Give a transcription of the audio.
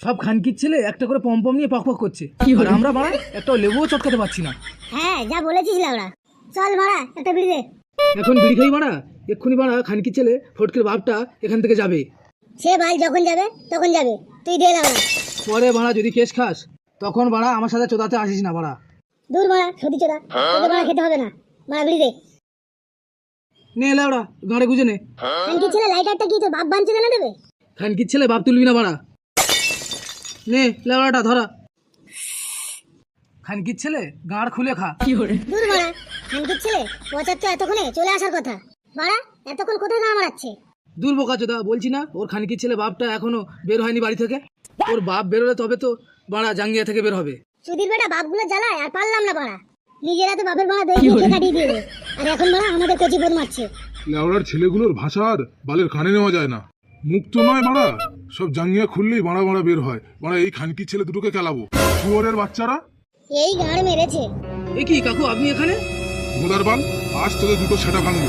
সব খানকির ছেলে একটা করে পম্পম নিয়ে পক পক করছে, আর আমরা বাড়া একটা লেবুও চটকাতে পারছি না। হ্যাঁ যা বলেছিস লাউড়া, চল মারা একটা বিড়ি দে। এখন বিড়ি খাই বাড়া, এক্ষুনি বাড়া খানকির ছেলে ফটকের বাপটা এখান থেকে যাবে। সে বাল যখন যাবে তখন যাবে, তুই দে লাউড়া। পরে বাড়া যদি কেস খাস তখন বাড়া আমার সাথে চোদাতে আসিস না বাড়া। দূর মারা সতী চোদা, তোকে মারা খেতে হবে না, মারা বিড়ি দে। নে লেওড়া গাঁড়ে গুজে নে। খানকি ছেলে লাইটারটা কি তোর বাপ বানছে না দেবে? খানকির ছেলে বাপ তুলবি না বাড়া। নে লেওড়াটা ধরা। খানকির ছেলে গাঁড় খুলে খা। দূর মারা, খানকির ছেলে পচার তো এতক্ষণে চলে আসার কথা, মারা এতক্ষণ কোথায় না মারাচ্ছে? দূর বোকা চোদা, বলছি না ওর খানকির ছেলে বাপটা এখনো বের হয়নি বাড়ি থেকে। ওর বাপ বেরোলে তবে তো বাড়া জাঙ্গিয়া থেকে বের হবে। সুধীর বেটা বাপগুলো জ্বালায় আর পারলাম না পাড়া, নিজেরা তো বাপের মারা দই দিয়ে কাটিয়ে দিয়ে দেবে, আর এখন মারা আমাদের কচি বোধ মারছে। লেওড়ার ছেলেগুলোর ভাষা আর বালের কানে নেওয়া যায় না। মুখ তো নয় বাড়া, সব জাঙ্গিয়া খুললেই বাড়া বাড়া বের হয়। বাড়া এই খানকি ছেলে দুটোকে খেলাবো, শুয়োরের বাচ্চারা। এই গাঁড় মেরেছে। এ কি কাকু আপনি এখানে? ভোদার বাল, আজ তোদের দুটো সেটা ভাঙবো।